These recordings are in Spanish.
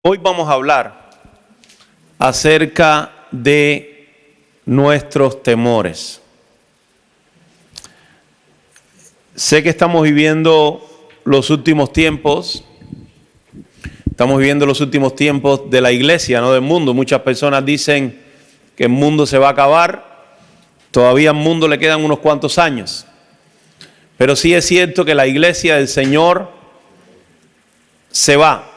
Hoy vamos a hablar acerca de nuestros temores. Sé que estamos viviendo los últimos tiempos. Estamos viviendo los últimos tiempos de la iglesia, no del mundo. Muchas personas dicen que el mundo se va a acabar. Todavía al mundo le quedan unos cuantos años. Pero sí es cierto que la iglesia del Señor se va.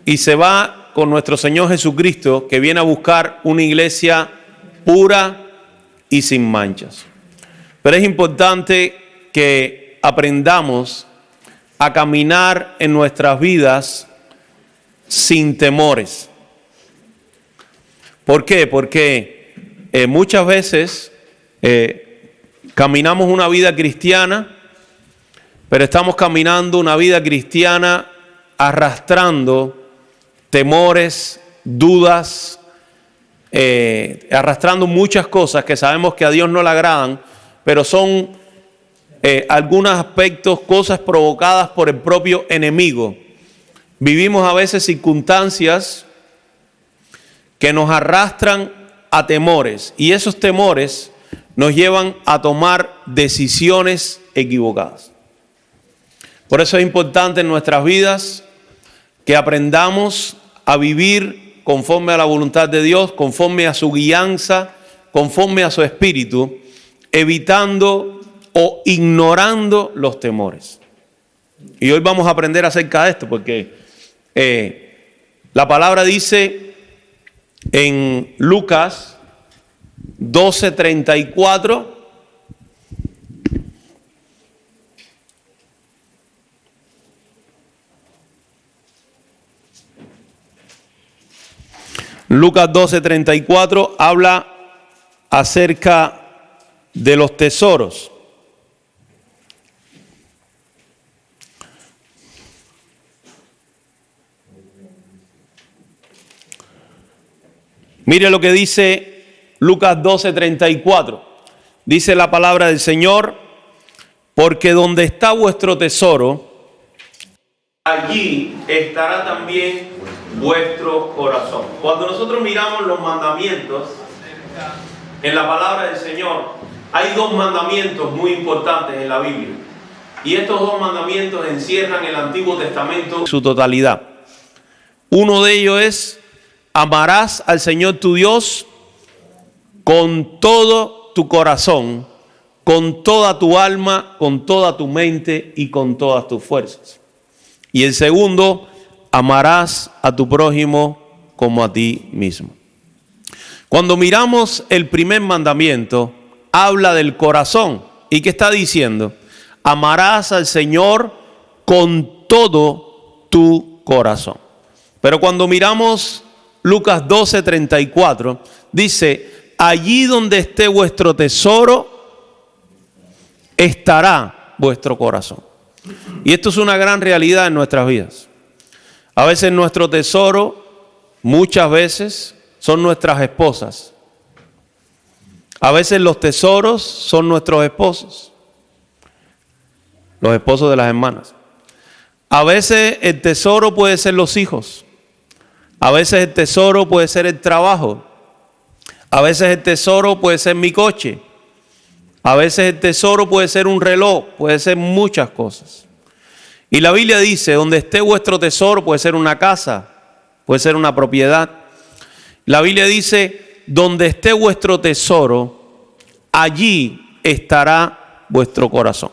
Y se va con nuestro Señor Jesucristo, que viene a buscar una iglesia pura y sin manchas. Pero es importante que aprendamos a caminar en nuestras vidas sin temores. ¿Por qué? Porque muchas veces caminamos una vida cristiana, pero estamos caminando una vida cristiana arrastrando temores, dudas, arrastrando muchas cosas que sabemos que a Dios no le agradan, pero son algunos aspectos, cosas provocadas por el propio enemigo. Vivimos a veces circunstancias que nos arrastran a temores, y esos temores nos llevan a tomar decisiones equivocadas. Por eso es importante en nuestras vidas que aprendamos a vivir conforme a la voluntad de Dios, conforme a su guianza, conforme a su espíritu, evitando o ignorando los temores. Y hoy vamos a aprender acerca de esto, porque la palabra dice en Lucas 12:34, Lucas 12:34 habla acerca de los tesoros. Mire lo que dice Lucas 12:34. Dice la palabra del Señor: porque donde está vuestro tesoro, allí estará también vuestro corazón. Cuando nosotros miramos los mandamientos en la palabra del Señor, hay dos mandamientos muy importantes en la Biblia. Y estos dos mandamientos encierran el Antiguo Testamento en su totalidad. Uno de ellos es: amarás al Señor tu Dios con todo tu corazón, con toda tu alma, con toda tu mente y con todas tus fuerzas. Y el segundo: amarás a tu prójimo como a ti mismo. Cuando miramos el primer mandamiento, habla del corazón. ¿Y qué está diciendo? Amarás al Señor con todo tu corazón. Pero cuando miramos Lucas 12:34, dice: allí donde esté vuestro tesoro, estará vuestro corazón. Y esto es una gran realidad en nuestras vidas. A veces nuestro tesoro, muchas veces, son nuestras esposas. A veces los tesoros son nuestros esposos, los esposos de las hermanas. A veces el tesoro puede ser los hijos. A veces el tesoro puede ser el trabajo. A veces el tesoro puede ser mi coche. A veces el tesoro puede ser un reloj, puede ser muchas cosas. Y la Biblia dice: donde esté vuestro tesoro, puede ser una casa, puede ser una propiedad. La Biblia dice: donde esté vuestro tesoro, allí estará vuestro corazón.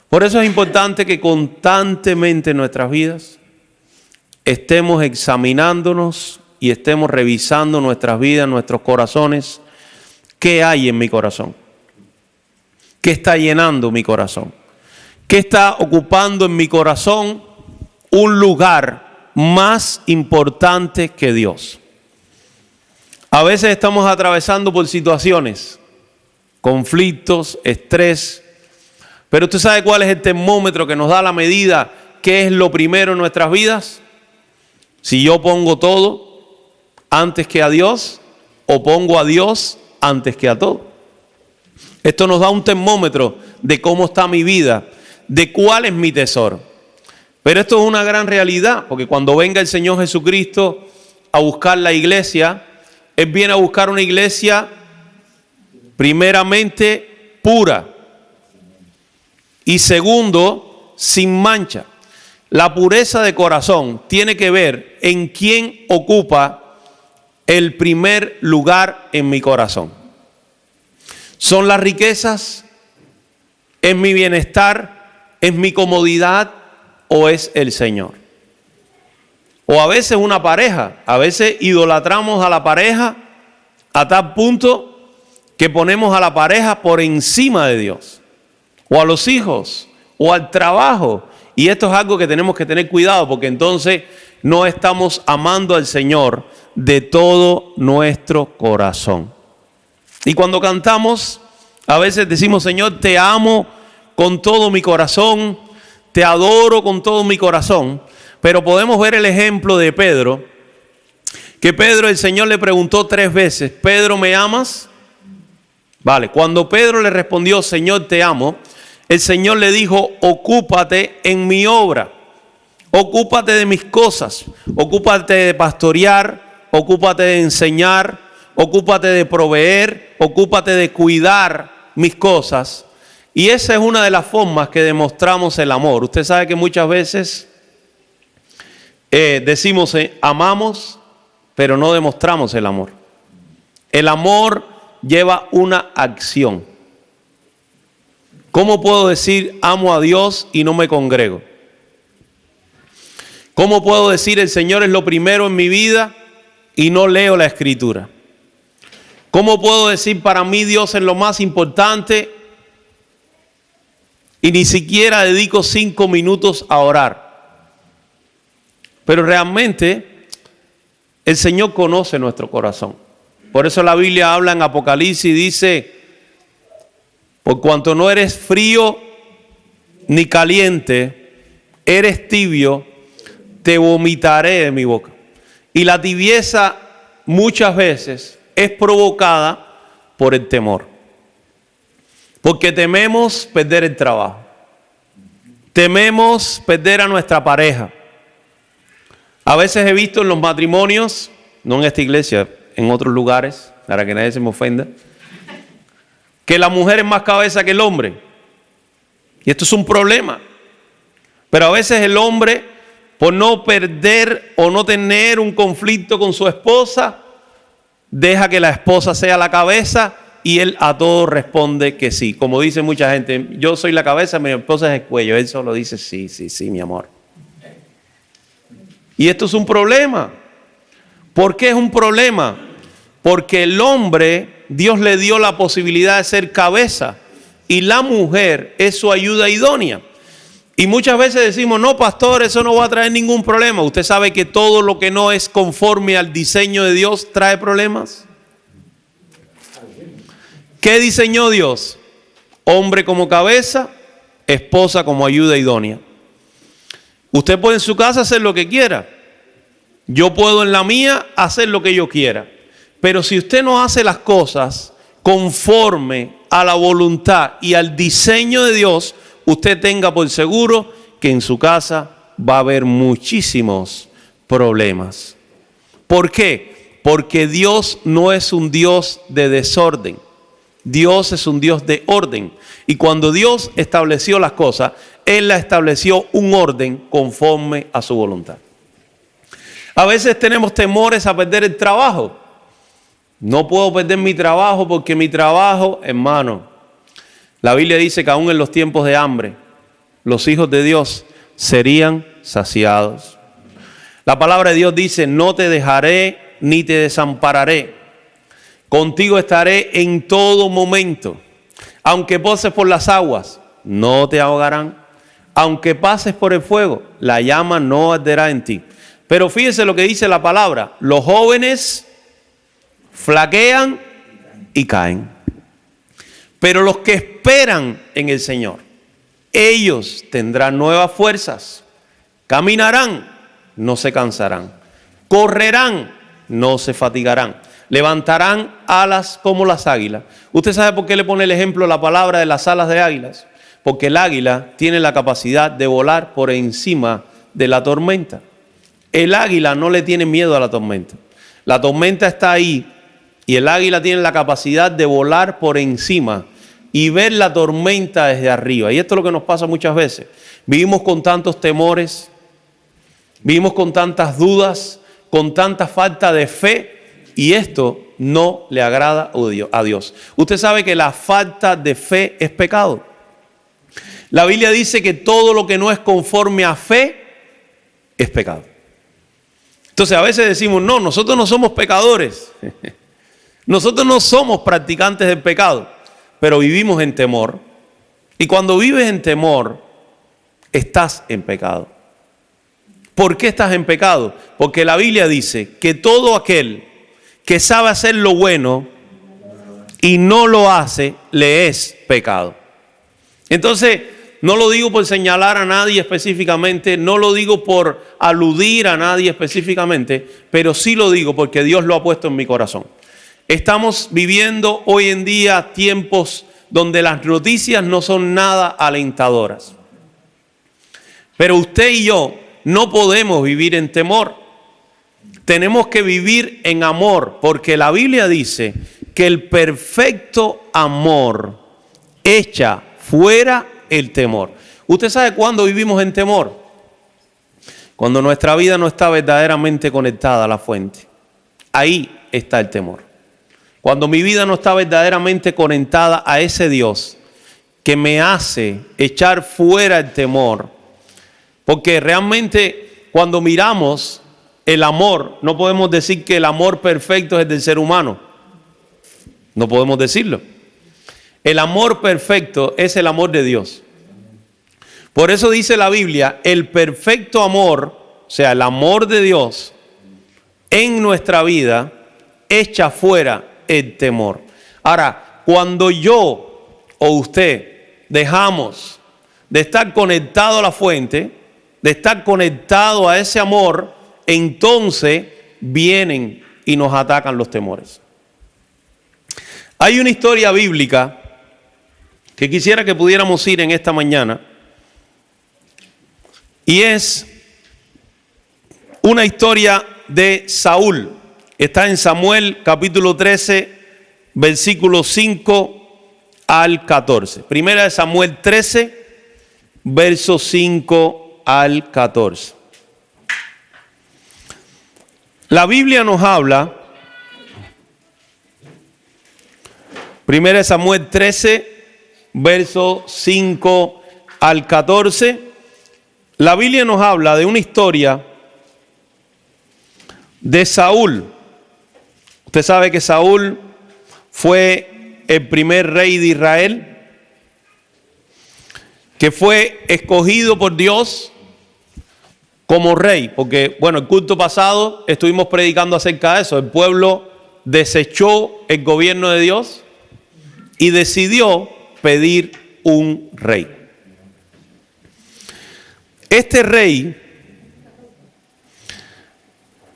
Por eso es importante que constantemente en nuestras vidas estemos examinándonos y estemos revisando nuestras vidas, nuestros corazones. ¿Qué hay en mi corazón? ¿Qué está llenando mi corazón? ¿Qué está ocupando en mi corazón un lugar más importante que Dios? A veces estamos atravesando por situaciones, conflictos, estrés, pero ¿usted sabe cuál es el termómetro que nos da la medida? ¿Qué es lo primero en nuestras vidas? Si yo pongo todo antes que a Dios, o pongo a Dios antes que a todo. Esto nos da un termómetro de cómo está mi vida, de cuál es mi tesoro. Pero esto es una gran realidad, porque cuando venga el Señor Jesucristo a buscar la iglesia, Él viene a buscar una iglesia primeramente pura y segundo, sin mancha. La pureza de corazón tiene que ver en quién ocupa el primer lugar en mi corazón. ¿Son las riquezas? ¿Es mi bienestar? ¿Es mi comodidad? ¿O es el Señor? O a veces una pareja. A veces idolatramos a la pareja a tal punto que ponemos a la pareja por encima de Dios. O a los hijos. O al trabajo. Y esto es algo que tenemos que tener cuidado, porque entonces no estamos amando al Señor de todo nuestro corazón. Y cuando cantamos, a veces decimos: Señor, te amo con todo mi corazón, te adoro con todo mi corazón. Pero podemos ver el ejemplo de Pedro, que Pedro, el Señor le preguntó 3 veces: Pedro, ¿me amas? Vale, cuando Pedro le respondió: Señor, te amo, el Señor le dijo: ocúpate en mi obra, ocúpate de mis cosas, ocúpate de pastorear, ocúpate de enseñar, ocúpate de proveer, ocúpate de cuidar mis cosas. Y esa es una de las formas que demostramos el amor. Usted sabe que muchas veces decimos amamos, pero no demostramos el amor. El amor lleva una acción. ¿Cómo puedo decir amo a Dios y no me congrego? ¿Cómo puedo decir el Señor es lo primero en mi vida y no leo la Escritura? ¿Cómo puedo decir para mí Dios es lo más importante y ni siquiera dedico 5 minutos a orar? Pero realmente el Señor conoce nuestro corazón. Por eso la Biblia habla en Apocalipsis y dice: por cuanto no eres frío ni caliente, eres tibio, te vomitaré de mi boca. Y la tibieza muchas veces es provocada por el temor. Porque tememos perder el trabajo. Tememos perder a nuestra pareja. A veces he visto en los matrimonios, no en esta iglesia, en otros lugares, para que nadie se me ofenda, que la mujer es más cabeza que el hombre. Y esto es un problema. Pero a veces el hombre, por no perder o no tener un conflicto con su esposa, deja que la esposa sea la cabeza y él a todo responde que sí. Como dice mucha gente: yo soy la cabeza, mi esposa es el cuello. Él solo dice sí, sí, sí, mi amor. Y esto es un problema. ¿Por qué es un problema? Porque el hombre, Dios le dio la posibilidad de ser cabeza y la mujer es su ayuda idónea. Y muchas veces decimos: no, pastor, eso no va a traer ningún problema. Usted sabe que todo lo que no es conforme al diseño de Dios trae problemas. ¿Qué diseñó Dios? Hombre como cabeza, esposa como ayuda idónea. Usted puede en su casa hacer lo que quiera. Yo puedo en la mía hacer lo que yo quiera. Pero si usted no hace las cosas conforme a la voluntad y al diseño de Dios, usted tenga por seguro que en su casa va a haber muchísimos problemas. ¿Por qué? Porque Dios no es un Dios de desorden. Dios es un Dios de orden. Y cuando Dios estableció las cosas, Él la estableció un orden conforme a su voluntad. A veces tenemos temores a perder el trabajo. No puedo perder mi trabajo porque mi trabajo, hermano, la Biblia dice que aún en los tiempos de hambre, los hijos de Dios serían saciados. La palabra de Dios dice: no te dejaré ni te desampararé. Contigo estaré en todo momento. Aunque pases por las aguas, no te ahogarán. Aunque pases por el fuego, la llama no arderá en ti. Pero fíjense lo que dice la palabra: los jóvenes flaquean y caen, pero los que esperan en el Señor, ellos tendrán nuevas fuerzas, caminarán, no se cansarán, correrán, no se fatigarán, levantarán alas como las águilas. ¿Usted sabe por qué le pone el ejemplo la palabra de las alas de águilas? Porque el águila tiene la capacidad de volar por encima de la tormenta. El águila no le tiene miedo a la tormenta. La tormenta está ahí y el águila tiene la capacidad de volar por encima y ver la tormenta desde arriba. Y esto es lo que nos pasa muchas veces. Vivimos con tantos temores, vivimos con tantas dudas, con tanta falta de fe, y esto no le agrada a Dios. Usted sabe que la falta de fe es pecado. La Biblia dice que todo lo que no es conforme a fe es pecado. Entonces a veces decimos, no, nosotros no somos pecadores. Nosotros no somos practicantes del pecado, pero vivimos en temor. Y cuando vives en temor, estás en pecado. ¿Por qué estás en pecado? Porque la Biblia dice que todo aquel que sabe hacer lo bueno y no lo hace, le es pecado. Entonces, no lo digo por señalar a nadie específicamente, no lo digo por aludir a nadie específicamente, pero sí lo digo porque Dios lo ha puesto en mi corazón. Estamos viviendo hoy en día tiempos donde las noticias no son nada alentadoras. Pero usted y yo no podemos vivir en temor. Tenemos que vivir en amor, porque la Biblia dice que el perfecto amor echa fuera el temor. ¿Usted sabe cuándo vivimos en temor? Cuando nuestra vida no está verdaderamente conectada a la fuente. Ahí está el temor. Cuando mi vida no está verdaderamente conectada a ese Dios que me hace echar fuera el temor. Porque realmente cuando miramos el amor, no podemos decir que el amor perfecto es el del ser humano. No podemos decirlo. El amor perfecto es el amor de Dios. Por eso dice la Biblia, el perfecto amor, o sea, el amor de Dios en nuestra vida, echa fuera el temor. Ahora, cuando yo o usted dejamos de estar conectado a la fuente, de estar conectado a ese amor, entonces vienen y nos atacan los temores. Hay una historia bíblica que quisiera que pudiéramos ir en esta mañana, y es una historia de Saúl. Está en Samuel capítulo 13, versículos 5 al 14. Primera de Samuel 13, versos 5 al 14. La Biblia nos habla, Primera de Samuel 13, versos 5 al 14. La Biblia nos habla de una historia de Saúl. Usted sabe que Saúl fue el primer rey de Israel, que fue escogido por Dios como rey, porque bueno, el culto pasado estuvimos predicando acerca de eso. El pueblo desechó el gobierno de Dios y decidió pedir un rey. Este rey,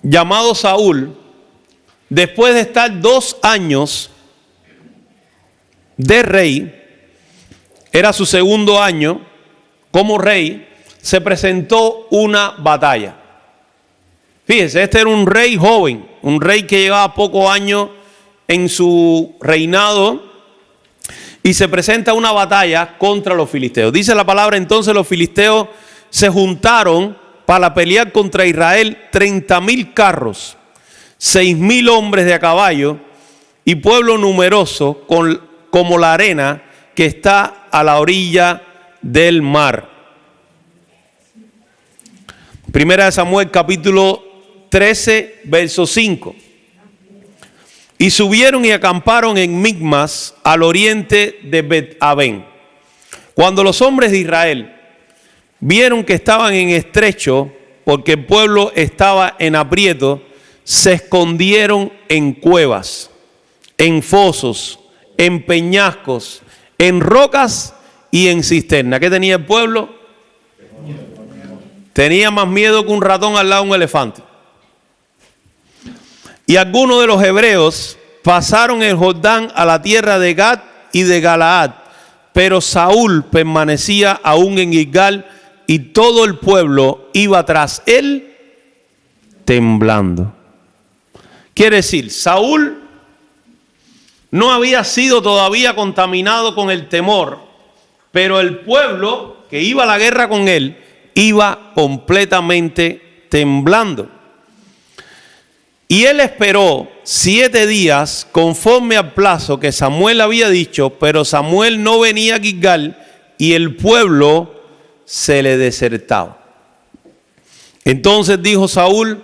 llamado Saúl, después de estar 2 años de rey, era su segundo año como rey, se presentó una batalla. Fíjese, este era un rey joven, un rey que llevaba pocos años en su reinado, y se presenta una batalla contra los filisteos. Dice la palabra, entonces los filisteos se juntaron para pelear contra Israel 30,000 carros, 6,000 hombres de a caballo y pueblo numeroso como la arena que está a la orilla del mar. Primera de Samuel capítulo 13, verso 5. Y subieron y acamparon en Micmas, al oriente de Bet-Aven. Cuando los hombres de Israel vieron que estaban en estrecho, porque el pueblo estaba en aprieto, se escondieron en cuevas, en fosos, en peñascos, en rocas y en cisternas. ¿Qué tenía el pueblo? Tenía más miedo que un ratón al lado de un elefante. Y algunos de los hebreos pasaron el Jordán a la tierra de Gad y de Galaad, pero Saúl permanecía aún en Gilgal y todo el pueblo iba tras él temblando. Quiere decir, Saúl no había sido todavía contaminado con el temor, pero el pueblo que iba a la guerra con él iba completamente temblando. Y él esperó 7 días conforme al plazo que Samuel había dicho, pero Samuel no venía a Gilgal y el pueblo se le desertaba. Entonces dijo Saúl: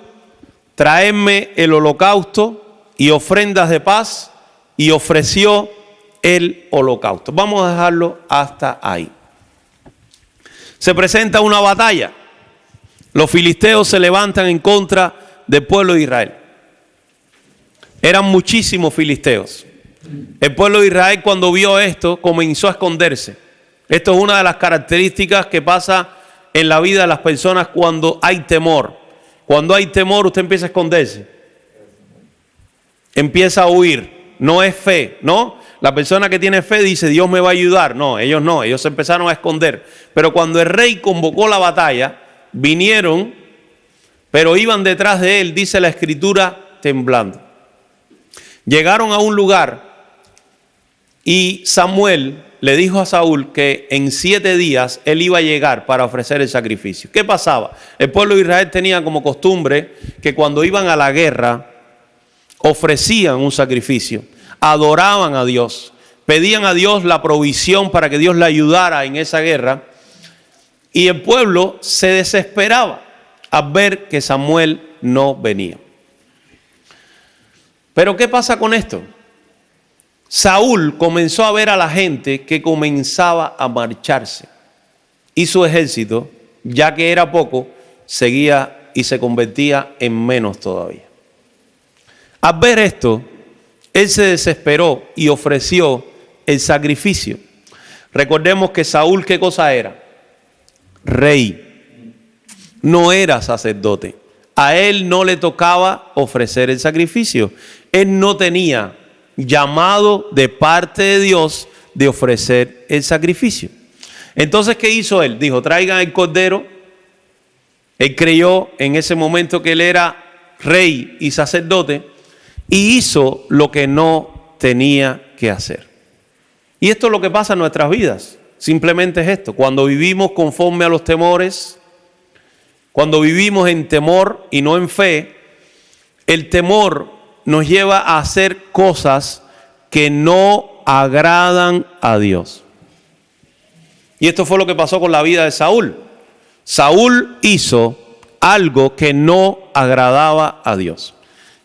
traedme el holocausto y ofrendas de paz, y ofreció el holocausto. Vamos a dejarlo hasta ahí. Se presenta una batalla. Los filisteos se levantan en contra del pueblo de Israel. Eran muchísimos filisteos. El pueblo de Israel, cuando vio esto, comenzó a esconderse. Esto es una de las características que pasa en la vida de las personas cuando hay temor. Cuando hay temor, usted empieza a esconderse. Empieza a huir. No es fe, ¿no? La persona que tiene fe dice: Dios me va a ayudar. No, ellos se empezaron a esconder. Pero cuando el rey convocó la batalla, vinieron, pero iban detrás de él, dice la escritura, temblando. Llegaron a un lugar y Samuel le dijo a Saúl que en 7 días él iba a llegar para ofrecer el sacrificio. ¿Qué pasaba? El pueblo de Israel tenía como costumbre que cuando iban a la guerra ofrecían un sacrificio, adoraban a Dios, pedían a Dios la provisión para que Dios le ayudara en esa guerra, y el pueblo se desesperaba al ver que Samuel no venía. Pero ¿qué pasa con esto? Saúl comenzó a ver a la gente que comenzaba a marcharse, y su ejército, ya que era poco, seguía y se convertía en menos todavía. Al ver esto, él se desesperó y ofreció el sacrificio. Recordemos que Saúl, ¿qué cosa era? Rey. No era sacerdote. A él no le tocaba ofrecer el sacrificio. Él no tenía llamado de parte de Dios de ofrecer el sacrificio. Entonces, ¿qué hizo él? Dijo: traigan el cordero. Él creyó en ese momento que él era rey y sacerdote, y hizo lo que no tenía que hacer. Y esto es lo que pasa en nuestras vidas. Simplemente es esto: cuando vivimos conforme a los temores, cuando vivimos en temor y no en fe, el temor nos lleva a hacer cosas que no agradan a Dios. Y esto fue lo que pasó con la vida de Saúl. Saúl hizo algo que no agradaba a Dios.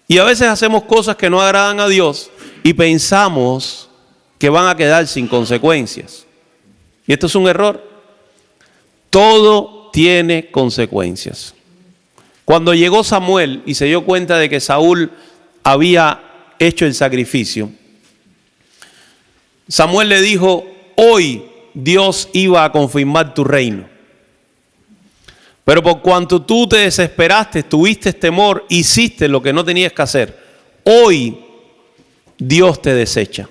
Y a veces hacemos cosas que no agradan a Dios y pensamos que van a quedar sin consecuencias. Y esto es un error. Todo tiene consecuencias. Cuando llegó Samuel y se dio cuenta de que Saúl había hecho el sacrificio, Samuel le dijo: hoy Dios iba a confirmar tu reino. Pero por cuanto tú te desesperaste, tuviste temor, hiciste lo que no tenías que hacer, hoy Dios te desecha.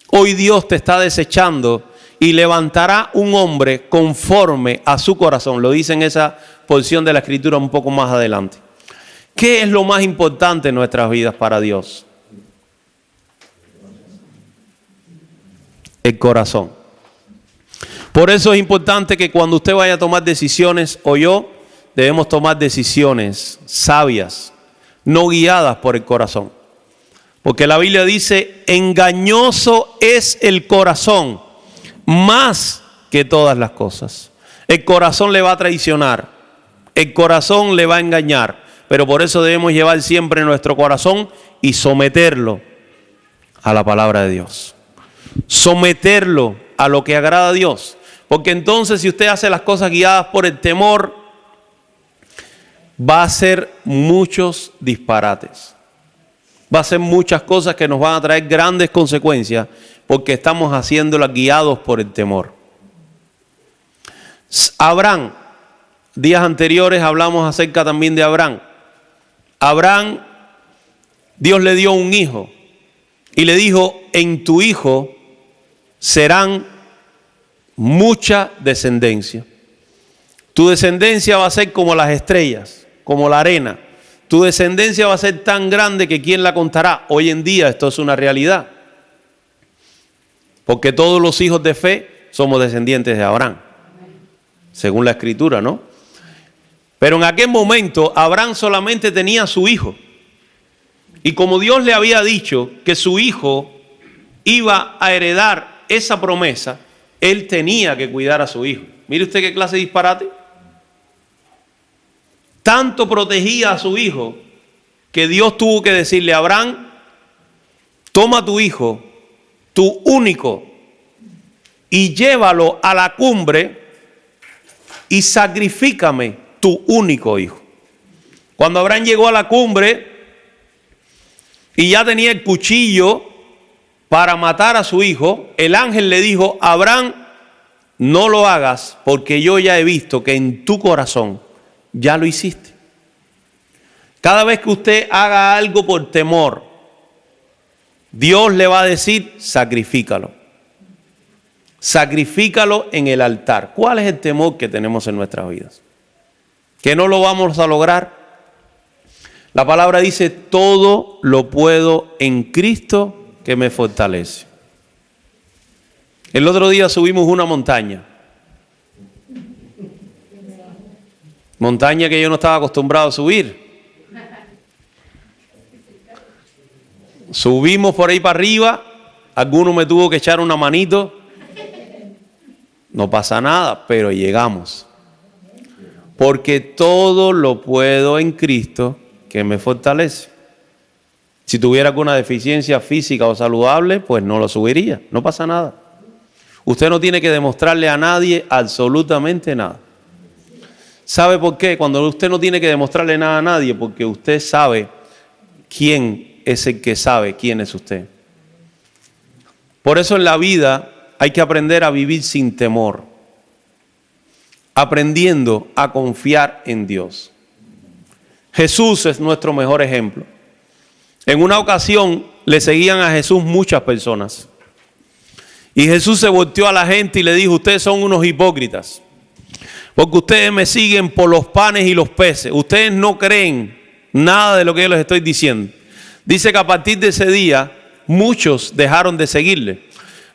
Hoy Dios te está desechando y levantará un hombre conforme a su corazón. Lo dice en esa porción de la escritura un poco más adelante. ¿Qué es lo más importante en nuestras vidas para Dios? El corazón. Por eso es importante que cuando usted vaya a tomar decisiones, o yo, debemos tomar decisiones sabias, no guiadas por el corazón. Porque la Biblia dice: engañoso es el corazón más que todas las cosas. El corazón le va a traicionar, el corazón le va a engañar, pero por eso debemos llevar siempre nuestro corazón y someterlo a la palabra de Dios. Someterlo a lo que agrada a Dios. Porque entonces, si usted hace las cosas guiadas por el temor, va a hacer muchos disparates. Va a hacer muchas cosas que nos van a traer grandes consecuencias, porque estamos haciéndolas guiados por el temor. Abraham, días anteriores hablamos acerca también de Abraham. Abraham, Dios le dio un hijo y le dijo: en tu hijo serán mucha descendencia. Tu descendencia va a ser como las estrellas, como la arena. Tu descendencia va a ser tan grande que ¿quién la contará? Hoy en día esto es una realidad. Porque todos los hijos de fe somos descendientes de Abraham, según la Escritura, ¿no? Pero en aquel momento Abraham solamente tenía a su hijo. Y como Dios le había dicho que su hijo iba a heredar esa promesa, él tenía que cuidar a su hijo. Mire usted qué clase de disparate. Tanto protegía a su hijo que Dios tuvo que decirle a Abraham: toma a tu hijo, tu único, y llévalo a la cumbre y sacrifícame tu único hijo. Cuando Abraham llegó a la cumbre y ya tenía el cuchillo para matar a su hijo, el ángel le dijo: Abraham, no lo hagas, porque yo ya he visto que en tu corazón ya lo hiciste. Cada vez que usted haga algo por temor, Dios le va a decir: sacrifícalo. Sacrifícalo en el altar. ¿Cuál es el temor que tenemos en nuestras vidas? ¿Que no lo vamos a lograr? La palabra dice: todo lo puedo en Cristo que me fortalece. El otro día subimos una montaña. Montaña que yo no estaba acostumbrado a subir. Subimos por ahí para arriba. Alguno me tuvo que echar una manito. No pasa nada, pero llegamos. Porque todo lo puedo en Cristo que me fortalece. Si tuviera alguna deficiencia física o saludable, pues no lo subiría. No pasa nada. Usted no tiene que demostrarle a nadie absolutamente nada. ¿Sabe por qué? Cuando usted no tiene que demostrarle nada a nadie, porque usted sabe quién es el que sabe quién es usted. Por eso en la vida hay que aprender a vivir sin temor, aprendiendo a confiar en Dios. Jesús es nuestro mejor ejemplo. En una ocasión le seguían a Jesús muchas personas. Y Jesús se volteó a la gente y le dijo: ustedes son unos hipócritas, porque ustedes me siguen por los panes y los peces. Ustedes no creen nada de lo que yo les estoy diciendo. Dice que a partir de ese día muchos dejaron de seguirle.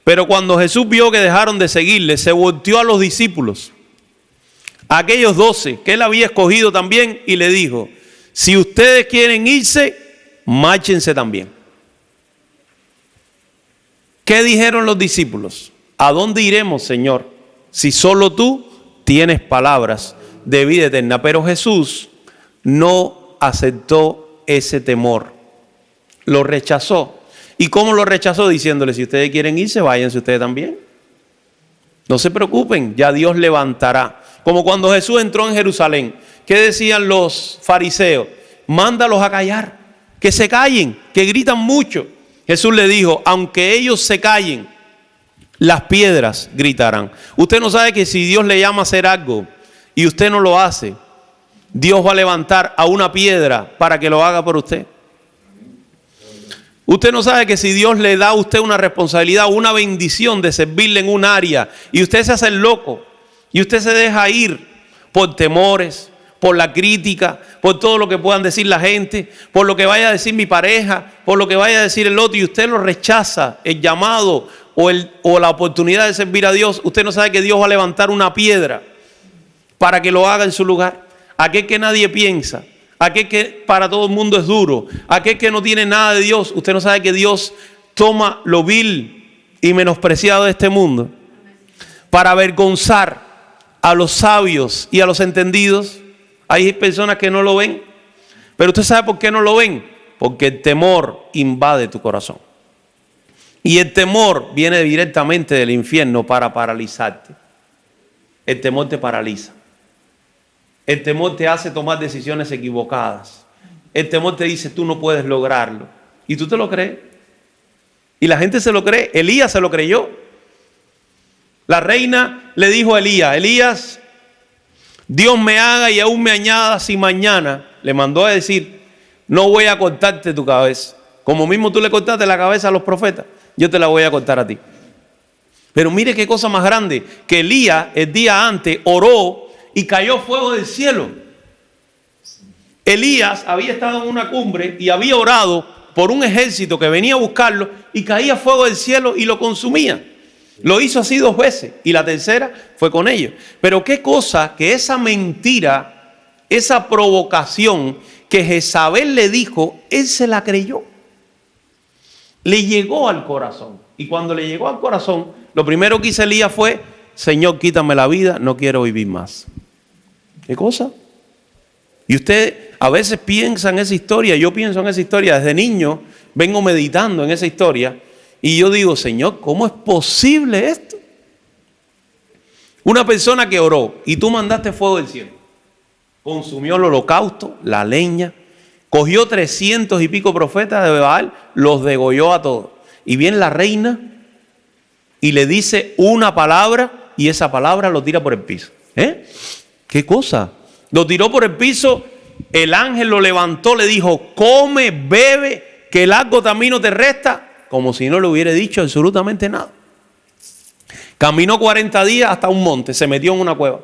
Pero cuando Jesús vio que dejaron de seguirle, se volteó a los discípulos, a aquellos 12 que él había escogido también, y le dijo: si ustedes quieren irse, márchense también. ¿Qué dijeron los discípulos? ¿A dónde iremos, Señor, si solo tú tienes palabras de vida eterna? Pero Jesús no aceptó ese temor, lo rechazó. ¿Y cómo lo rechazó? Diciéndole: si ustedes quieren irse, váyanse ustedes también. No se preocupen, ya Dios levantará. Como cuando Jesús entró en Jerusalén, ¿qué decían los fariseos? Mándalos a callar, que se callen, que gritan mucho. Jesús le dijo: aunque ellos se callen, las piedras gritarán. Usted no sabe que si Dios le llama a hacer algo y usted no lo hace, Dios va a levantar a una piedra para que lo haga por usted. Usted no sabe que si Dios le da a usted una responsabilidad, una bendición de servirle en un área, y usted se hace el loco, y usted se deja ir por temores, por la crítica, por todo lo que puedan decir la gente, por lo que vaya a decir mi pareja, por lo que vaya a decir el otro, y usted lo rechaza, el llamado o la oportunidad de servir a Dios, usted no sabe que Dios va a levantar una piedra para que lo haga en su lugar. Aquel que nadie piensa, aquel que para todo el mundo es duro, aquel que no tiene nada de Dios, usted no sabe que Dios toma lo vil y menospreciado de este mundo para avergonzar a los sabios y a los entendidos. Hay personas que no lo ven, pero usted sabe por qué no lo ven, porque el temor invade tu corazón. Y el temor viene directamente del infierno para paralizarte. El temor te paraliza. El temor te hace tomar decisiones equivocadas. El temor te dice: tú no puedes lograrlo. Y tú te lo crees. Y la gente se lo cree. Elías se lo creyó. La reina le dijo a Elías: Elías, Dios me haga y aún me añada si mañana. Le mandó a decir: no voy a cortarte tu cabeza. Como mismo tú le cortaste la cabeza a los profetas, yo te la voy a cortar a ti. Pero mire qué cosa más grande, que Elías el día antes oró y cayó fuego del cielo. Elías había estado en una cumbre y había orado por un ejército que venía a buscarlo y caía fuego del cielo y lo consumía. Lo hizo así 2 veces y la tercera fue con ellos. Pero qué cosa que esa mentira, esa provocación que Jezabel le dijo, él se la creyó. Le llegó al corazón. Y cuando le llegó al corazón, lo primero que hizo Elías fue: Señor, quítame la vida, no quiero vivir más. ¿Qué cosa? Y usted a veces piensa en esa historia, yo pienso en esa historia, desde niño vengo meditando en esa historia y yo digo: Señor, ¿cómo es posible esto? Una persona que oró y tú mandaste fuego del cielo, consumió el holocausto, la leña, cogió 300 y pico profetas de Baal, los degolló a todos. Y viene la reina y le dice una palabra y esa palabra lo tira por el piso. ¿Qué cosa? Lo tiró por el piso, el ángel lo levantó, le dijo: come, bebe, que el largo camino te resta, como si no le hubiera dicho absolutamente nada. Caminó 40 días hasta un monte, se metió en una cueva.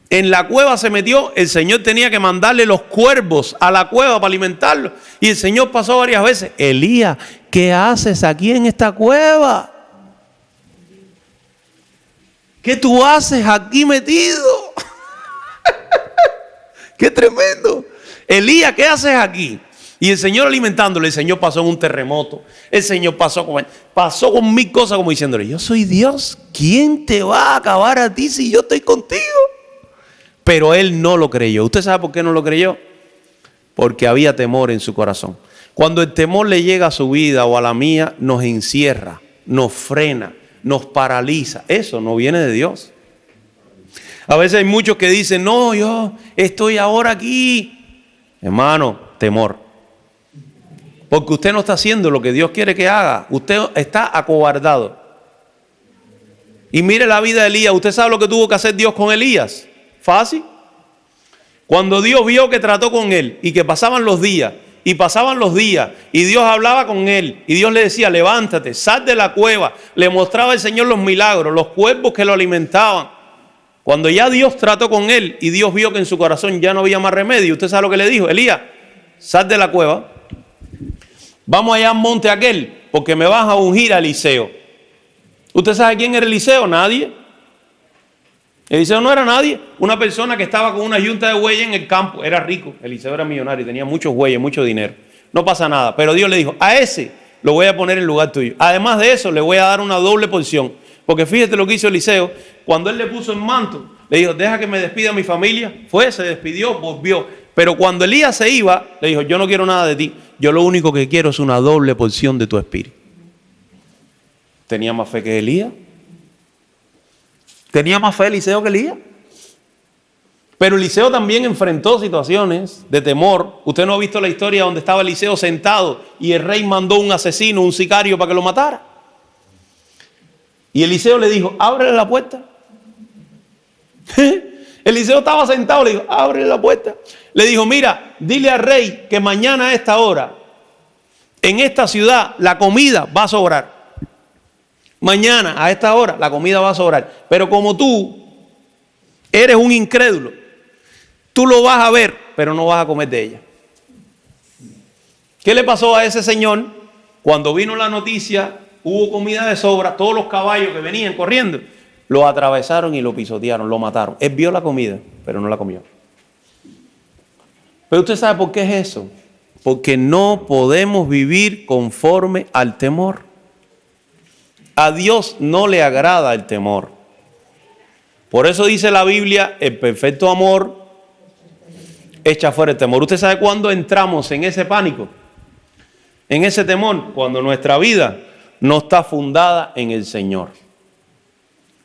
En la cueva se metió, el Señor tenía que mandarle los cuervos a la cueva para alimentarlos. Y el Señor pasó varias veces: Elías, ¿qué haces aquí en esta cueva? ¿Qué tú haces aquí metido? ¡Qué tremendo! Elías, ¿qué haces aquí? Y el Señor alimentándole. El Señor pasó en un terremoto. El Señor pasó con 1000 cosas, como diciéndole: yo soy Dios. ¿Quién te va a acabar a ti si yo estoy contigo? Pero él no lo creyó. ¿Usted sabe por qué no lo creyó? Porque había temor en su corazón. Cuando el temor le llega a su vida o a la mía, nos encierra, nos frena, nos paraliza. Eso no viene de Dios. A veces hay muchos que dicen: no, yo estoy ahora aquí. Hermano, temor. Porque usted no está haciendo lo que Dios quiere que haga. Usted está acobardado. Y mire la vida de Elías. ¿Usted sabe lo que tuvo que hacer Dios con Elías? Fácil. Cuando Dios vio que trató con él y que pasaban los días y Dios hablaba con él y Dios le decía: levántate, sal de la cueva. Le mostraba el Señor los milagros, los cuervos que lo alimentaban. Cuando ya Dios trató con él y Dios vio que en su corazón ya no había más remedio, ¿usted sabe lo que le dijo? Elías, sal de la cueva, vamos allá al monte aquel, porque me vas a ungir a Eliseo. ¿Usted sabe quién era Eliseo? Nadie. Eliseo no era nadie. Una persona que estaba con una yunta de bueyes en el campo. Era rico. Eliseo era millonario, tenía muchos bueyes, mucho dinero. No pasa nada. Pero Dios le dijo: a ese lo voy a poner en lugar tuyo. Además de eso, le voy a dar una doble porción. Porque fíjate lo que hizo Eliseo. Cuando él le puso el manto, le dijo: deja que me despida mi familia. Fue, se despidió, volvió. Pero cuando Elías se iba, le dijo: yo no quiero nada de ti. Yo lo único que quiero es una doble porción de tu espíritu. ¿Tenía más fe que Elías? ¿Tenía más fe Eliseo que Elías? Pero Eliseo también enfrentó situaciones de temor. Usted no ha visto la historia donde estaba Eliseo sentado y el rey mandó un asesino, un sicario para que lo matara. Y Eliseo le dijo: ábrele la puerta. Eliseo estaba sentado, le dijo: ábrele la puerta. Le dijo: mira, dile al rey que mañana a esta hora, en esta ciudad, la comida va a sobrar. Mañana a esta hora la comida va a sobrar. Pero como tú eres un incrédulo, tú lo vas a ver, pero no vas a comer de ella. ¿Qué le pasó a ese señor? Cuando vino la noticia, hubo comida de sobra, todos los caballos que venían corriendo, lo atravesaron y lo pisotearon, lo mataron. Él vio la comida, pero no la comió. Pero usted sabe por qué es eso. Porque no podemos vivir conforme al temor. A Dios no le agrada el temor. Por eso dice la Biblia: el perfecto amor echa fuera el temor. ¿Usted sabe cuándo entramos en ese pánico? En ese temor, cuando nuestra vida no está fundada en el Señor.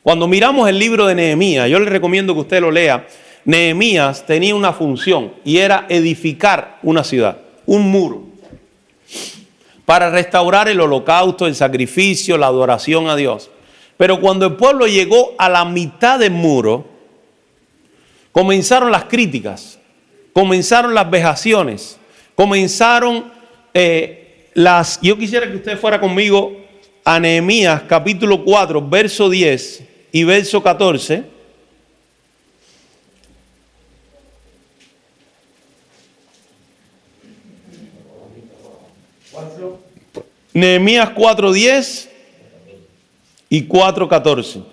Cuando miramos el libro de Nehemías, yo le recomiendo que usted lo lea. Nehemías tenía una función y era edificar una ciudad, un muro, para restaurar el holocausto, el sacrificio, la adoración a Dios. Pero cuando el pueblo llegó a la mitad del muro, comenzaron las críticas, comenzaron las vejaciones, comenzaron Yo quisiera que usted fuera conmigo a Nehemías capítulo 4, verso 10 y verso 14. Nehemías 4:10 y 4:14.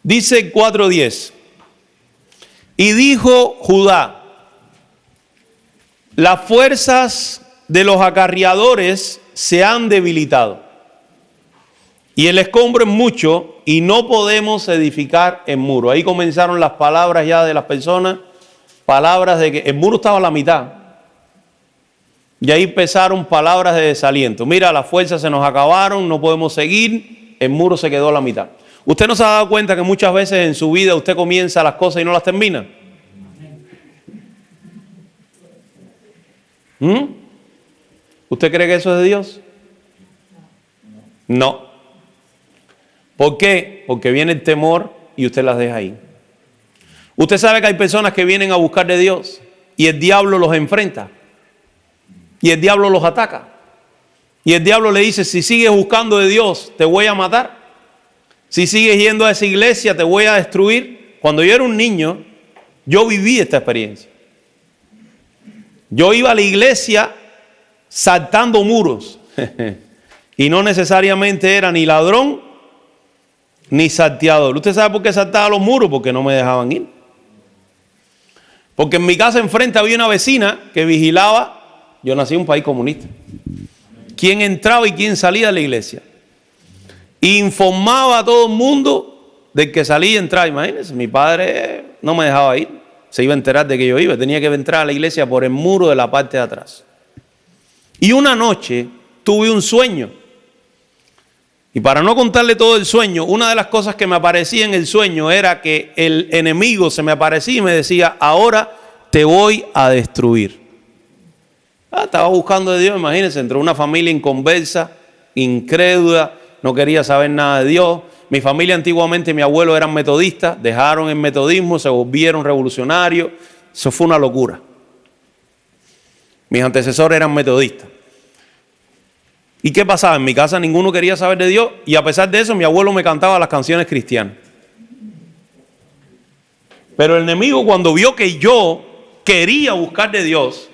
Dice 4:10. Y dijo Judá: las fuerzas de los acarreadores se han debilitado, y el escombro es mucho, y no podemos edificar el muro. Ahí comenzaron las palabras ya de las personas, palabras de que el muro estaba a la mitad. Y ahí empezaron palabras de desaliento. Mira, las fuerzas se nos acabaron, no podemos seguir, el muro se quedó a la mitad. ¿Usted no se ha dado cuenta que muchas veces en su vida usted comienza las cosas y no las termina? ¿Usted cree que eso es de Dios? No. ¿Por qué? Porque viene el temor y usted las deja ahí. Usted sabe que hay personas que vienen a buscar de Dios y el diablo los enfrenta. Y el diablo los ataca. Y el diablo le dice: si sigues buscando de Dios, te voy a matar. Si sigues yendo a esa iglesia, te voy a destruir. Cuando yo era un niño, yo viví esta experiencia. Yo iba a la iglesia saltando muros. Y no necesariamente era ni ladrón ni salteador. ¿Usted sabe por qué saltaba los muros? Porque no me dejaban ir. Porque en mi casa enfrente había una vecina que vigilaba. Yo nací en un país comunista. Quién entraba y quién salía de la iglesia. Informaba a todo el mundo del que salía y entraba. Imagínense, mi padre no me dejaba ir. Se iba a enterar de que yo iba. Tenía que entrar a la iglesia por el muro de la parte de atrás. Y una noche tuve un sueño. Y para no contarle todo el sueño, una de las cosas que me aparecía en el sueño era que el enemigo se me aparecía y me decía: ahora te voy a destruir. Estaba buscando de Dios, imagínense, entró una familia inconversa, incrédula, no quería saber nada de Dios. Mi familia antiguamente, mi abuelo eran metodistas, dejaron el metodismo, se volvieron revolucionarios. Eso fue una locura. Mis antecesores eran metodistas. ¿Y qué pasaba? En mi casa ninguno quería saber de Dios, y a pesar de eso mi abuelo me cantaba las canciones cristianas. Pero el enemigo, cuando vio que yo quería buscar de Dios,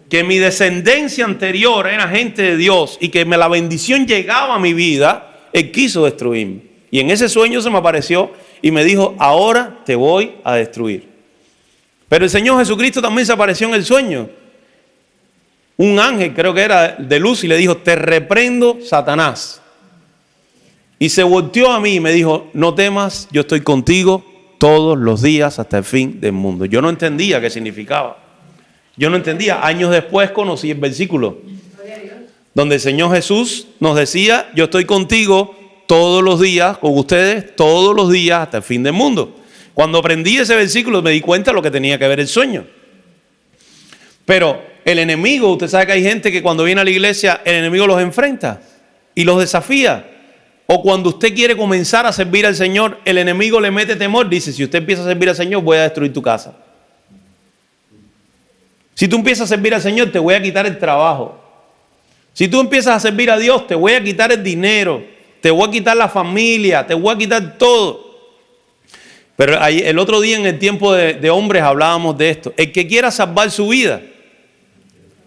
que mi descendencia anterior era gente de Dios y que la bendición llegaba a mi vida, él quiso destruirme. Y en ese sueño se me apareció y me dijo: ahora te voy a destruir. Pero el Señor Jesucristo también se apareció en el sueño. Un ángel, creo que era de luz, y le dijo: te reprendo, Satanás. Y se volteó a mí y me dijo: no temas, yo estoy contigo todos los días hasta el fin del mundo. Yo no entendía qué significaba. Yo no entendía. Años después conocí el versículo donde el Señor Jesús nos decía: yo estoy contigo todos los días, con ustedes todos los días hasta el fin del mundo. Cuando aprendí ese versículo me di cuenta de lo que tenía que ver el sueño. Pero el enemigo, usted sabe que hay gente que cuando viene a la iglesia, el enemigo los enfrenta y los desafía. O cuando usted quiere comenzar a servir al Señor, el enemigo le mete temor. Dice: si usted empieza a servir al Señor, voy a destruir tu casa. Si tú empiezas a servir al Señor, te voy a quitar el trabajo. Si tú empiezas a servir a Dios, te voy a quitar el dinero, te voy a quitar la familia, te voy a quitar todo. Pero el otro día en el tiempo de hombres hablábamos de esto. El que quiera salvar su vida,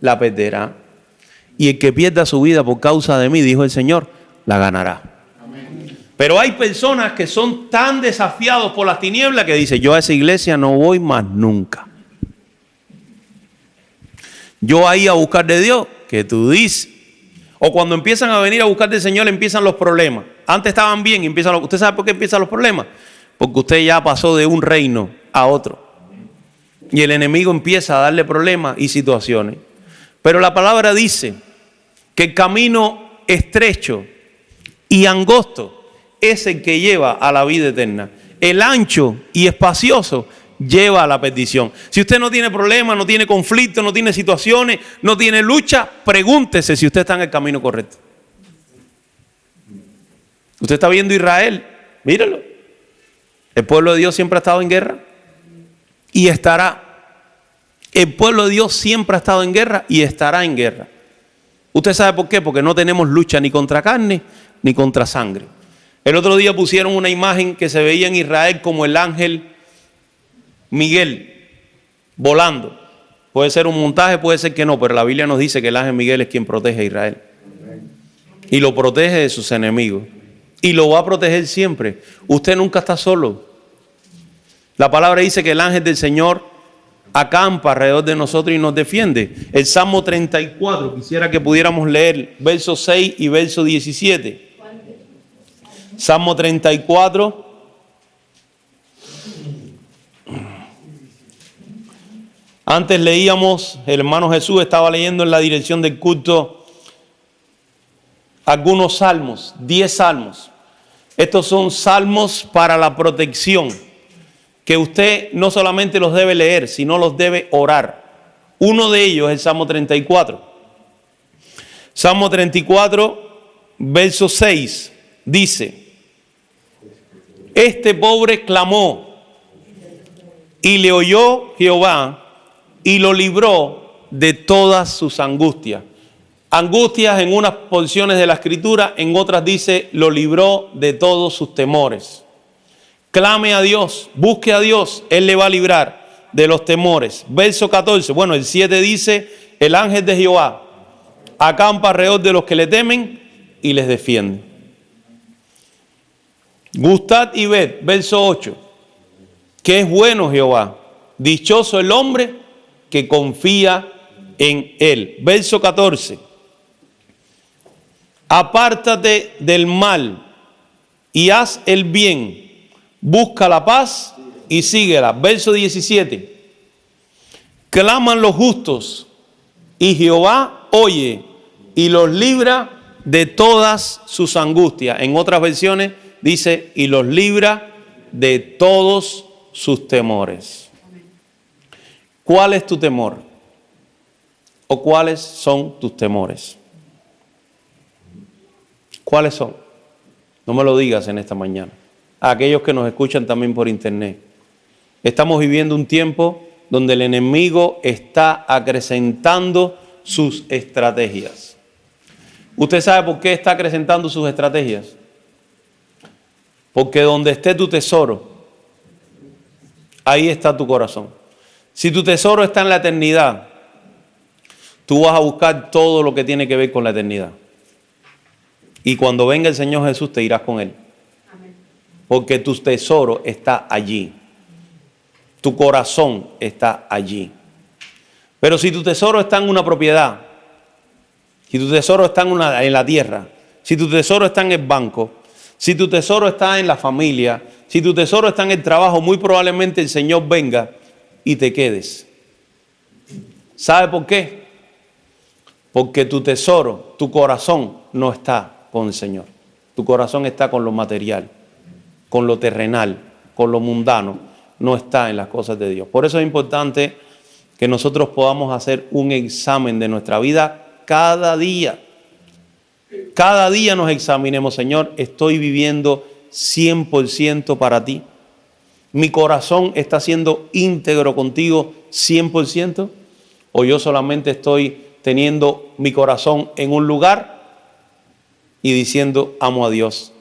la perderá. Y el que pierda su vida por causa de mí, dijo el Señor, la ganará. Amén. Pero hay personas que son tan desafiados por las tinieblas que dicen: yo a esa iglesia no voy más nunca. Yo ahí a buscar de Dios, que tú dices. O cuando empiezan a venir a buscar del Señor, empiezan los problemas. Antes estaban bien y empiezan los... ¿Usted sabe por qué empiezan los problemas? Porque usted ya pasó de un reino a otro. Y el enemigo empieza a darle problemas y situaciones. Pero la palabra dice que el camino estrecho y angosto es el que lleva a la vida eterna. El ancho y espacioso lleva a la perdición. Si usted no tiene problemas, no tiene conflictos, no tiene situaciones, no tiene lucha, pregúntese si usted está en el camino correcto. Usted está viendo Israel, míralo. El pueblo de Dios siempre ha estado en guerra y estará. El pueblo de Dios siempre ha estado en guerra y estará en guerra. ¿Usted sabe por qué? Porque no tenemos lucha ni contra carne ni contra sangre. El otro día pusieron una imagen que se veía en Israel como el ángel Miguel volando. Puede ser un montaje, puede ser que no, pero la Biblia nos dice que el ángel Miguel es quien protege a Israel. Y lo protege de sus enemigos. Y lo va a proteger siempre. Usted nunca está solo. La palabra dice que el ángel del Señor acampa alrededor de nosotros y nos defiende. El Salmo 34, quisiera que pudiéramos leer versos 6 y verso 17. Salmo 34. Antes leíamos, el hermano Jesús estaba leyendo en la dirección del culto algunos salmos, 10 salmos. Estos son salmos para la protección, que usted no solamente los debe leer, sino los debe orar. Uno de ellos es el Salmo 34. Salmo 34, verso 6, dice: este pobre clamó y le oyó Jehová y lo libró de todas sus angustias. Angustias en unas porciones de la Escritura, en otras dice, lo libró de todos sus temores. Clame a Dios, busque a Dios, Él le va a librar de los temores. Verso 14, bueno, el 7 dice, el ángel de Jehová acampa alrededor de los que le temen y les defiende. Gustad y ved, verso 8, que es bueno Jehová, dichoso el hombre que confía en Él. Verso 14. Apártate del mal y haz el bien. Busca la paz y síguela. Verso 17. Claman los justos y Jehová oye y los libra de todas sus angustias. En otras versiones dice, y los libra de todos sus temores. ¿Cuál es tu temor? ¿O cuáles son tus temores? ¿Cuáles son? No me lo digas en esta mañana. A aquellos que nos escuchan también por internet. Estamos viviendo un tiempo donde el enemigo está acrecentando sus estrategias. ¿Usted sabe por qué está acrecentando sus estrategias? Porque donde esté tu tesoro, ahí está tu corazón. Si tu tesoro está en la eternidad, tú vas a buscar todo lo que tiene que ver con la eternidad. Y cuando venga el Señor Jesús, te irás con Él. Amén. Porque tu tesoro está allí. Tu corazón está allí. Pero si tu tesoro está en una propiedad, si tu tesoro está en la tierra, si tu tesoro está en el banco, si tu tesoro está en la familia, si tu tesoro está en el trabajo, muy probablemente el Señor venga y te quedes. ¿Sabe por qué? Porque tu tesoro, tu corazón no está con el Señor. Tu corazón está con lo material, con lo terrenal, con lo mundano. No está en las cosas de Dios. Por eso es importante que nosotros podamos hacer un examen de nuestra vida cada día. Cada día nos examinemos, Señor, ¿estoy viviendo 100% para ti? ¿Mi corazón está siendo íntegro contigo 100%? ¿O yo solamente estoy teniendo mi corazón en un lugar y diciendo amo a Dios?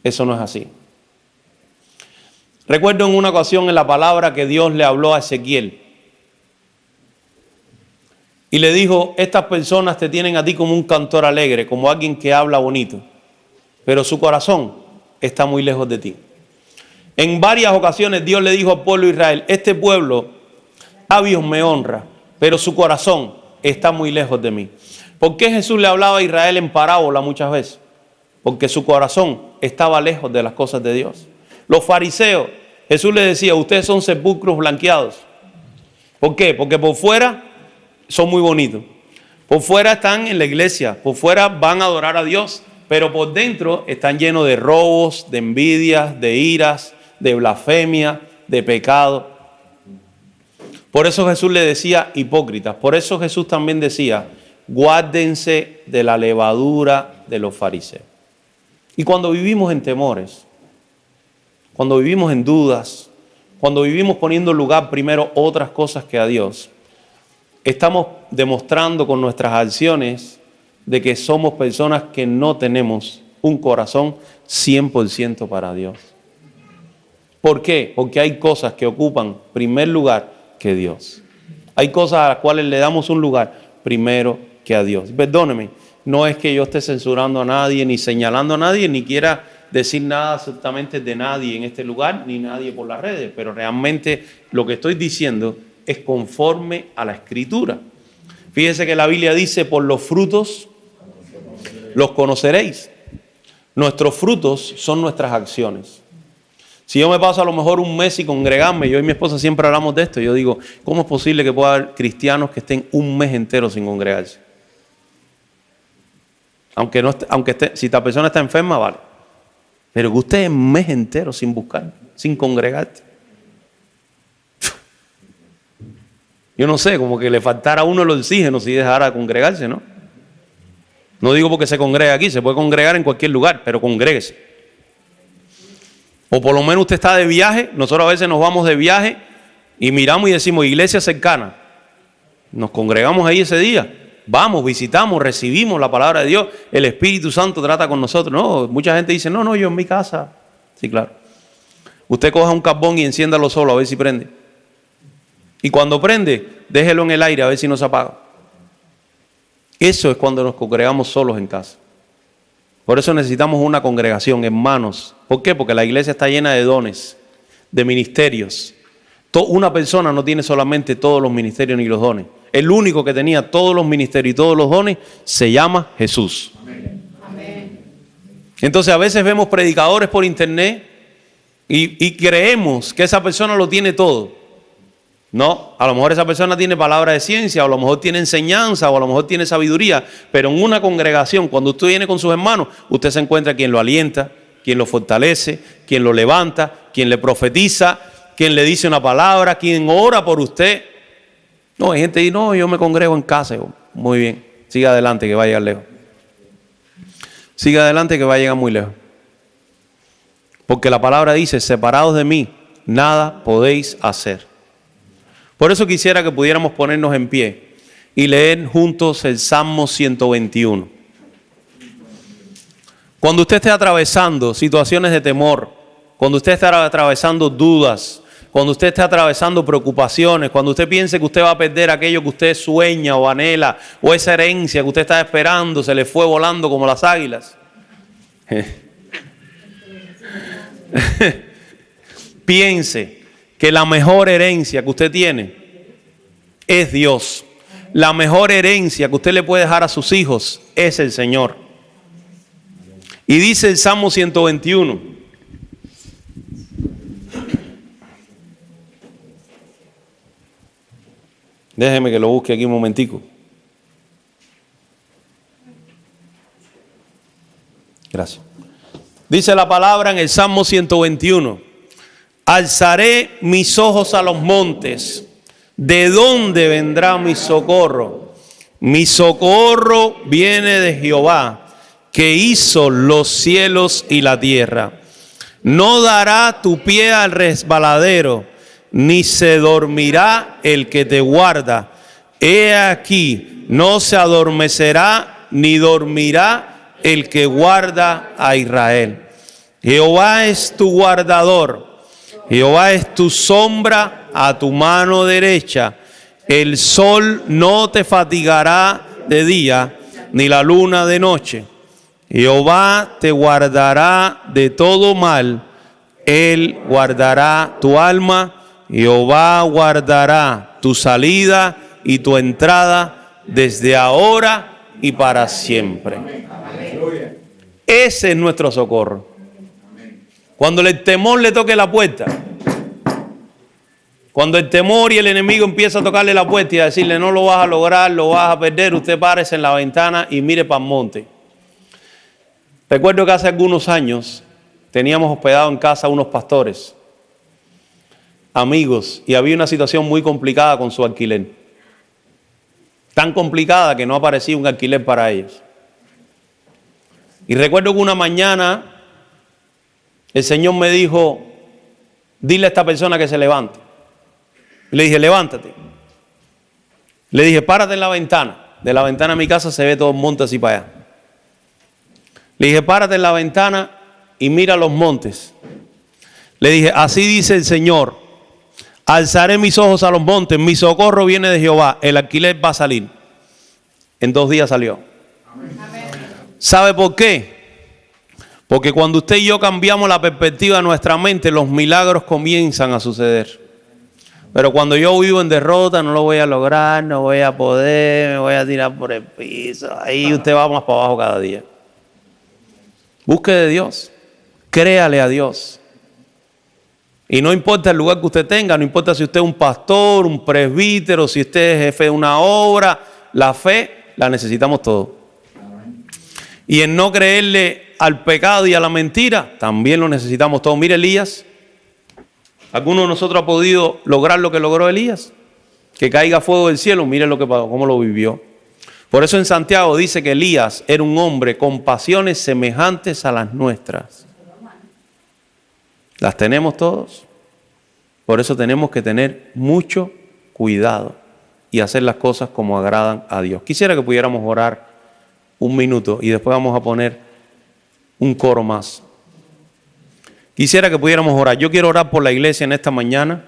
Eso no es así. Recuerdo en una ocasión en la palabra que Dios le habló a Ezequiel y le dijo, estas personas te tienen a ti como un cantor alegre, como alguien que habla bonito, pero su corazón está muy lejos de ti. En varias ocasiones Dios le dijo al pueblo de Israel, este pueblo, labios me honra, pero su corazón está muy lejos de mí. ¿Por qué Jesús le hablaba a Israel en parábola muchas veces? Porque su corazón estaba lejos de las cosas de Dios. Los fariseos, Jesús les decía, ustedes son sepulcros blanqueados. ¿Por qué? Porque por fuera son muy bonitos. Por fuera están en la iglesia, por fuera van a adorar a Dios, pero por dentro están llenos de robos, de envidias, de iras, de blasfemia, de pecado. Por eso Jesús le decía hipócritas. Por eso Jesús también decía, guárdense de la levadura de los fariseos. Y cuando vivimos en temores, cuando vivimos en dudas, cuando vivimos poniendo en lugar primero otras cosas que a Dios, estamos demostrando con nuestras acciones de que somos personas que no tenemos un corazón 100% para Dios. ¿Por qué? Porque hay cosas que ocupan primer lugar que Dios. Hay cosas a las cuales le damos un lugar primero que a Dios. Perdóneme, no es que yo esté censurando a nadie, ni señalando a nadie, ni quiera decir nada absolutamente de nadie en este lugar, ni nadie por las redes, pero realmente lo que estoy diciendo es conforme a la Escritura. Fíjese que la Biblia dice, por los frutos los conoceréis. Nuestros frutos son nuestras acciones. Si yo me paso a lo mejor un mes sin congregarme, yo y mi esposa siempre hablamos de esto, yo digo, ¿cómo es posible que pueda haber cristianos que estén un mes entero sin congregarse? Si esta persona está enferma, vale. Pero que usted es un mes entero sin buscar, sin congregarte. Yo no sé, como que le faltara a uno el oxígeno si dejara de congregarse, ¿no? No digo porque se congrega aquí, se puede congregar en cualquier lugar, pero congréguese. O por lo menos usted está de viaje, nosotros a veces nos vamos de viaje y miramos y decimos, iglesia cercana. Nos congregamos ahí ese día, vamos, visitamos, recibimos la palabra de Dios, el Espíritu Santo trata con nosotros. No, mucha gente dice, no, yo en mi casa. Sí, claro. Usted coja un carbón y enciéndalo solo a ver si prende. Y cuando prende, déjelo en el aire a ver si no se apaga. Eso es cuando nos congregamos solos en casa. Por eso necesitamos una congregación, hermanos. ¿Por qué? Porque la iglesia está llena de dones, de ministerios. Una persona no tiene solamente todos los ministerios ni los dones. El único que tenía todos los ministerios y todos los dones se llama Jesús. Amén. Entonces a veces vemos predicadores por internet y creemos que esa persona lo tiene todo. No, a lo mejor esa persona tiene palabra de ciencia, o a lo mejor tiene enseñanza, o a lo mejor tiene sabiduría, pero en una congregación, cuando usted viene con sus hermanos, usted se encuentra quien lo alienta, quien lo fortalece, quien lo levanta, quien le profetiza, quien le dice una palabra, quien ora por usted. No, hay gente que dice, no, yo me congrego en casa. Muy bien, siga adelante que va a llegar lejos. Siga adelante que va a llegar muy lejos. Porque la palabra dice, separados de mí, nada podéis hacer. Por eso quisiera que pudiéramos ponernos en pie y leer juntos el Salmo 121. Cuando usted esté atravesando situaciones de temor, cuando usted esté atravesando dudas, cuando usted esté atravesando preocupaciones, cuando usted piense que usted va a perder aquello que usted sueña o anhela, o esa herencia que usted está esperando, se le fue volando como las águilas. Piense que la mejor herencia que usted tiene es Dios. La mejor herencia que usted le puede dejar a sus hijos es el Señor. Y dice el Salmo 121. Déjeme que lo busque aquí un momentico. Gracias. Dice la palabra en el Salmo 121. Alzaré mis ojos a los montes. ¿De dónde vendrá mi socorro? Mi socorro viene de Jehová, que hizo los cielos y la tierra. No dará tu pie al resbaladero, ni se dormirá el que te guarda. He aquí, no se adormecerá, ni dormirá el que guarda a Israel. Jehová es tu guardador. Jehová es tu sombra a tu mano derecha. El sol no te fatigará de día, ni la luna de noche. Jehová te guardará de todo mal. Él guardará tu alma. Jehová guardará tu salida y tu entrada desde ahora y para siempre. Ese es nuestro socorro. Cuando el temor le toque la puerta, cuando el temor y el enemigo empieza a tocarle la puerta y a decirle no lo vas a lograr, lo vas a perder, usted párese en la ventana y mire para el monte. Recuerdo que hace algunos años teníamos hospedado en casa unos pastores, amigos, y había una situación muy complicada con su alquiler. Tan complicada que no aparecía un alquiler para ellos. Y recuerdo que una mañana el Señor me dijo, dile a esta persona que se levante. Le dije, levántate. Le dije, párate en la ventana. De la ventana de mi casa se ve todo el monte así para allá. Le dije, párate en la ventana y mira los montes. Le dije, así dice el Señor, Alzaré mis ojos a los montes, mi socorro viene de Jehová, el alquiler va a salir. En 2 días salió. ¿Sabe por qué? Porque cuando usted y yo cambiamos la perspectiva de nuestra mente, los milagros comienzan a suceder. Pero cuando yo vivo en derrota, no lo voy a lograr, no voy a poder, me voy a tirar por el piso. Ahí usted va más para abajo cada día. Busque de Dios, créale a Dios. Y no importa el lugar que usted tenga, no importa si usted es un pastor, un presbítero, si usted es jefe de una obra, la fe la necesitamos todos. Y en no creerle al pecado y a la mentira, también lo necesitamos todos. Mire Elías, ¿alguno de nosotros ha podido lograr lo que logró Elías? Que caiga fuego del cielo, mire lo que pasó, cómo lo vivió. Por eso en Santiago dice que Elías era un hombre con pasiones semejantes a las nuestras. ¿Las tenemos todos? Por eso tenemos que tener mucho cuidado y hacer las cosas como agradan a Dios. Quisiera que pudiéramos orar 1 minuto y después vamos a poner un coro más. Quisiera que pudiéramos orar. Yo quiero orar por la iglesia en esta mañana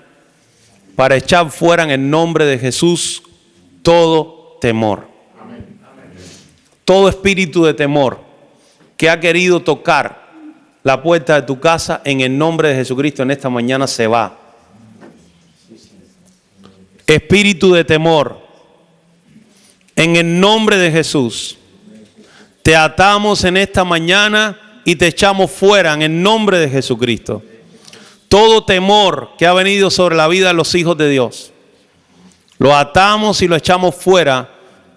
para echar fuera en el nombre de Jesús todo temor. Todo espíritu de temor que ha querido tocar la puerta de tu casa, en el nombre de Jesucristo en esta mañana se va. Espíritu de temor, en el nombre de Jesús, te atamos en esta mañana y te echamos fuera en el nombre de Jesucristo. Todo temor que ha venido sobre la vida de los hijos de Dios, lo atamos y lo echamos fuera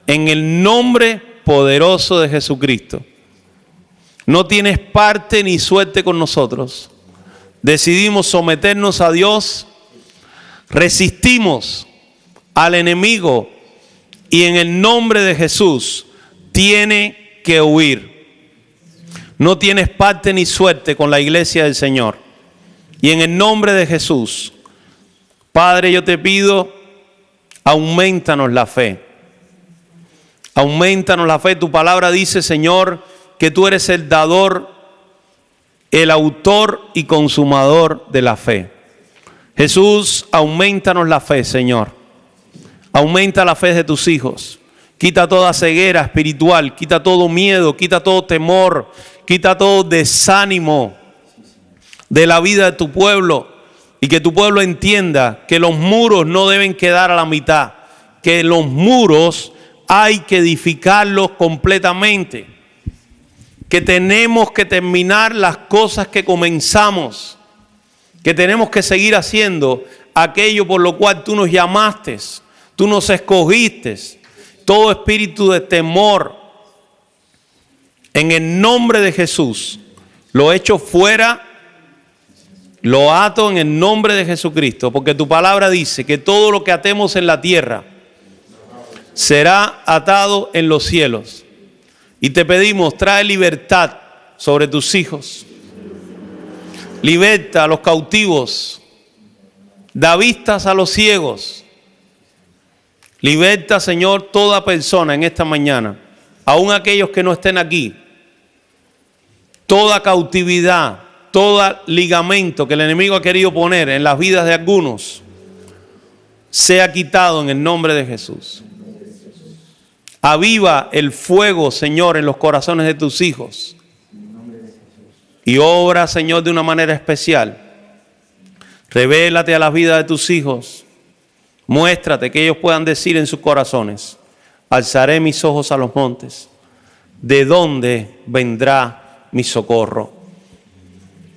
en el nombre poderoso de Jesucristo. No tienes parte ni suerte con nosotros. Decidimos someternos a Dios, resistimos al enemigo y en el nombre de Jesús tiene que huir. No tienes parte ni suerte con la iglesia del Señor. Y en el nombre de Jesús, Padre, yo te pido, aumentanos la fe. Aumentanos la fe. Tu palabra dice, Señor, que tú eres el dador, el autor y consumador de la fe. Jesús, aumentanos la fe, Señor. Aumenta la fe de tus hijos. Quita toda ceguera espiritual, quita todo miedo, quita todo temor, quita todo desánimo de la vida de tu pueblo. Y que tu pueblo entienda que los muros no deben quedar a la mitad, que los muros hay que edificarlos completamente, que tenemos que terminar las cosas que comenzamos, que tenemos que seguir haciendo aquello por lo cual tú nos llamaste, tú nos escogiste. Todo espíritu de temor, en el nombre de Jesús, lo echo fuera, lo ato en el nombre de Jesucristo, porque tu palabra dice que todo lo que atemos en la tierra será atado en los cielos. Y te pedimos, trae libertad sobre tus hijos. Liberta a los cautivos. Da vistas a los ciegos. Liberta, Señor, toda persona en esta mañana, aun aquellos que no estén aquí. Toda cautividad, todo ligamento que el enemigo ha querido poner en las vidas de algunos, sea quitado en el nombre de Jesús. Aviva el fuego, Señor, en los corazones de tus hijos. Y obra, Señor, de una manera especial. Revélate a las vidas de tus hijos. Muéstrate, que ellos puedan decir en sus corazones: alzaré mis ojos a los montes. ¿De dónde vendrá mi socorro?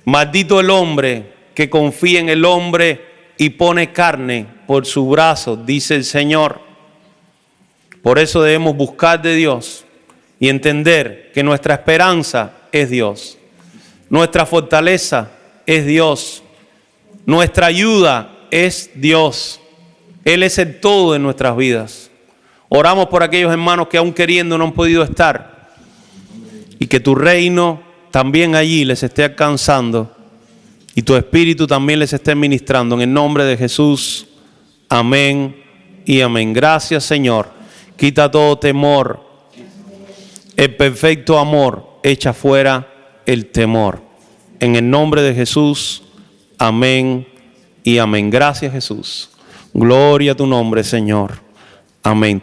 Maldito el hombre que confía en el hombre y pone carne por su brazo, dice el Señor. Por eso debemos buscar de Dios y entender que nuestra esperanza es Dios. Nuestra fortaleza es Dios. Nuestra ayuda es Dios. Él es el todo de nuestras vidas. Oramos por aquellos hermanos que aún queriendo no han podido estar. Y que tu reino también allí les esté alcanzando. Y tu espíritu también les esté ministrando. En el nombre de Jesús. Amén y amén. Gracias, Señor. Quita todo temor. El perfecto amor echa fuera el temor. En el nombre de Jesús. Amén y amén. Gracias, Jesús. Gloria a tu nombre, Señor. Amén.